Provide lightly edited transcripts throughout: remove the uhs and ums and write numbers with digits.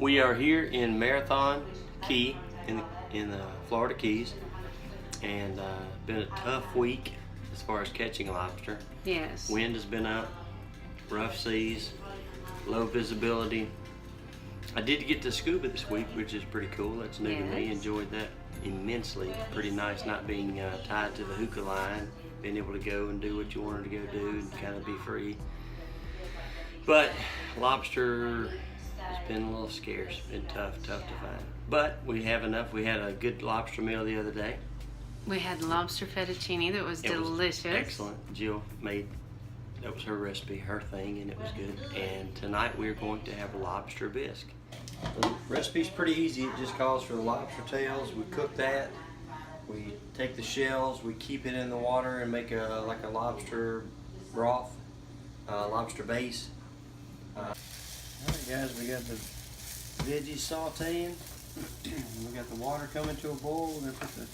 We are here in Marathon Key in the Florida Keys, and been a tough week as far as catching lobster. Yes. Wind has been up, rough seas, low visibility. I did get to scuba this week, which is pretty cool. That's new to me. Enjoyed that immensely. Pretty nice not being tied to the hookah line, being able to go and do what you wanted to go do and kind of be free. But lobster has been a little scarce, been tough to find. But we have enough. We had a good lobster meal the other day. We had lobster fettuccine that was delicious. Excellent. Jill made, that was her recipe, her thing, and it was good. And tonight we're going to have lobster bisque. The recipe's pretty easy. It just calls for the lobster tails. We cook that. We take the shells, we keep it in the water and make like a lobster broth, lobster base. Alright guys, we got the veggies sauteing. We got the water coming to a boil. We're going to put the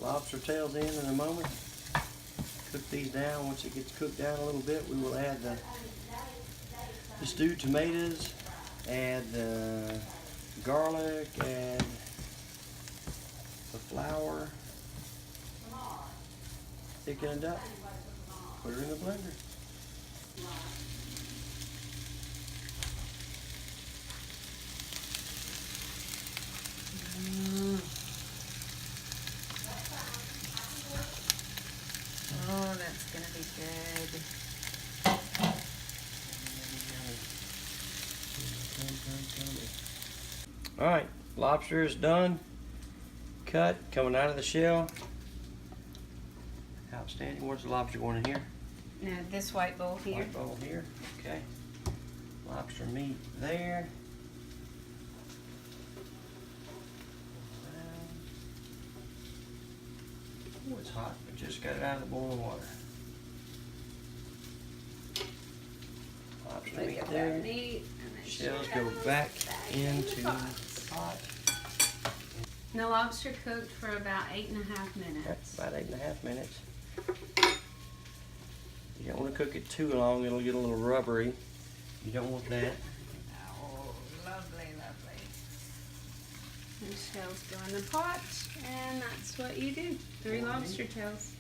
lobster tails in a moment. Cook these down. Once it gets cooked down a little bit, we will add the stewed tomatoes, add the garlic, add the flour, thicken it up, put her in the blender. Oh, that's gonna be good. All right, lobster is done, cut, coming out of the shell. Outstanding. Where's the lobster going in here? Now this white bowl here. White bowl here. Okay. Lobster meat there. Oh, it's hot. We just got it out of the boiling water. Lobster meat there. Shells go back into the pot. And the lobster cooked for about 8.5 minutes. That's about 8.5 minutes. You don't want to cook it too long, it'll get a little rubbery. You don't want that. Oh, lovely, lovely. The shells go in the pot, and that's what you do. 3 lobster tails.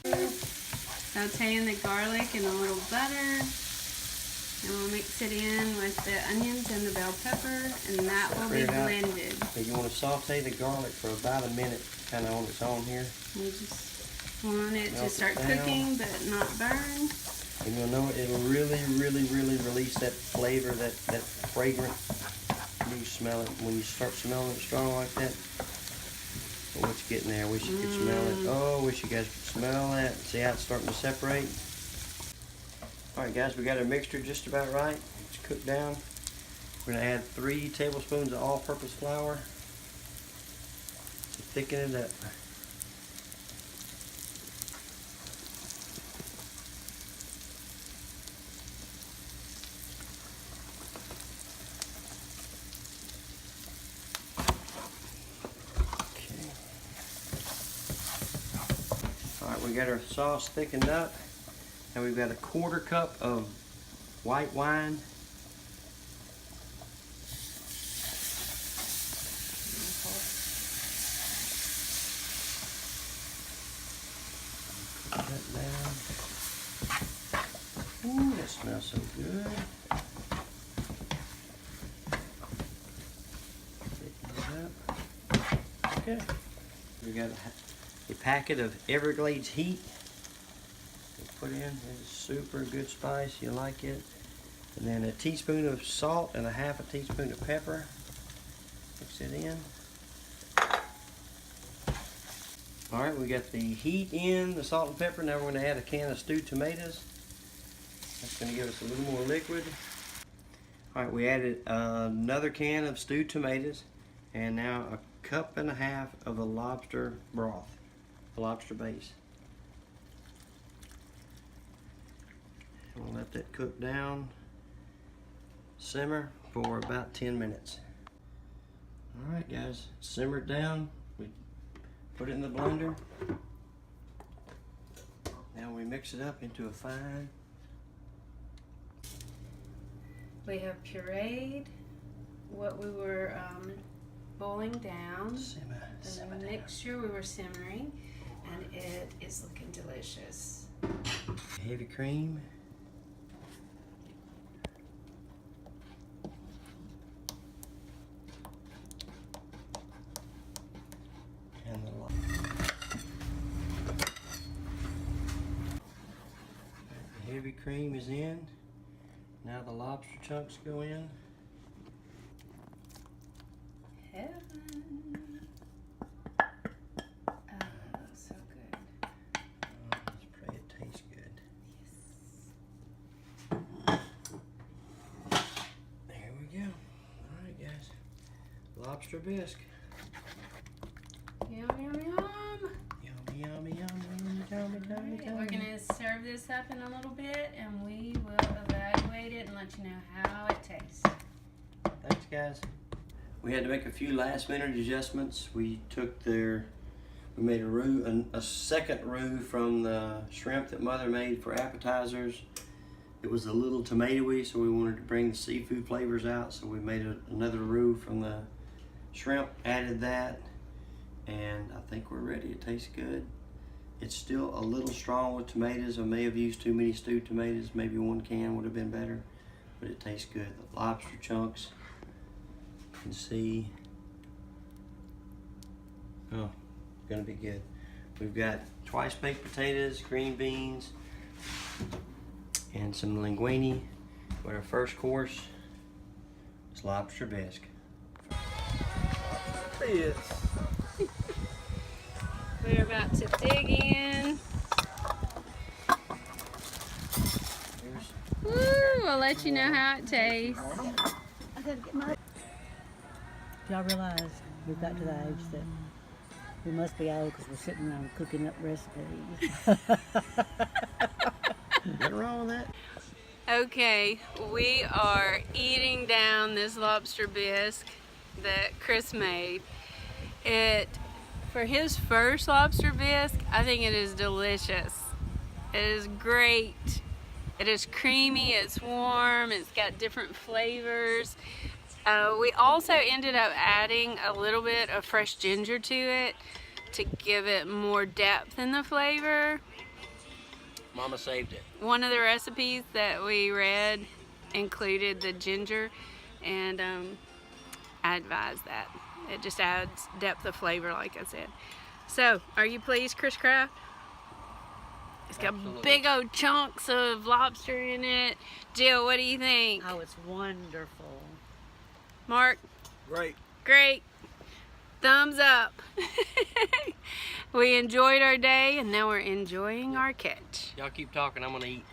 Sauteing the garlic and a little butter. And we'll mix it in with the onions and the bell pepper, and that will be blended. You want to saute the garlic for about a minute, kind of on its own here. We just want it to start cooking, but not burn. And you'll know it'll really release that flavor, that fragrant. You smell it when you start smelling it strong like that. Oh, it's getting there. Wish you could smell it. Oh, wish you guys could smell that. See how it's starting to separate? Alright guys, we got our mixture just about right. It's cooked down. We're going to add 3 tablespoons of all-purpose flour to thicken it up. Okay. Alright, we got our sauce thickened up. And we've got a 1/4 cup of white wine. Put that down. Ooh, that smells so good. Okay. We got a packet of Everglades Heat. Put in, it's super good spice, you like it. And then a teaspoon of salt and a 1/2 teaspoon of pepper. Mix it in. Alright, we got the heat in, the salt and pepper. Now we're going to add a can of stewed tomatoes. That's going to give us a little more liquid. Alright, we added another can of stewed tomatoes. And now a 1.5 cups of the lobster broth, the lobster base. We'll let that cook down, simmer for about 10 minutes. Alright guys, simmered down. We put it in the blender. Now we mix it up into a fine We have pureed what we were boiling down. The mixture we were simmering, and it is looking delicious. Heavy cream. And the heavy cream is in. Now the lobster chunks go in. Heaven. Oh, so good. Let's pray it tastes good. Yes. There we go. Alright guys. Lobster bisque. Yum, yum, yum. Yummy, yummy, yummy, yummy, yummy. We're gonna serve this up in a little bit, and we will evaluate it and let you know how it tastes. Thanks guys. We had to make a few last minute adjustments. We made a second roux from the shrimp that Mother made for appetizers. It was a little tomatoey, so we wanted to bring the seafood flavors out, so we made another roux from the shrimp, added that, and I think we're ready. It tastes good. It's still a little strong with tomatoes. I may have used too many stewed tomatoes. Maybe 1 can would have been better, but it tastes good. The lobster chunks, you can see. Oh, gonna be good. We've got twice baked potatoes, green beans, and some linguine. But our first course is lobster bisque. Yes. We're about to dig in. Woo, we'll let you know how it tastes. Y'all realize we've got to the age that we must be old because we're sitting around cooking up recipes. Nothing wrong with that. Okay, we are eating down this lobster bisque that Chris made. For his first lobster bisque, I think it is delicious. It is great. It is creamy, it's warm, it's got different flavors. We also ended up adding a little bit of fresh ginger to it to give it more depth in the flavor. Mama saved it. One of the recipes that we read included the ginger, and I advise that. It just adds depth of flavor, like I said. So, are you pleased, Chris Kraft? It's got Absolutely. big old chunks of lobster in it. Jill, what do you think? Oh, it's wonderful. Mark? Great. Great. Thumbs up. We enjoyed our day, and now we're enjoying our catch. Y'all keep talking, I'm gonna eat.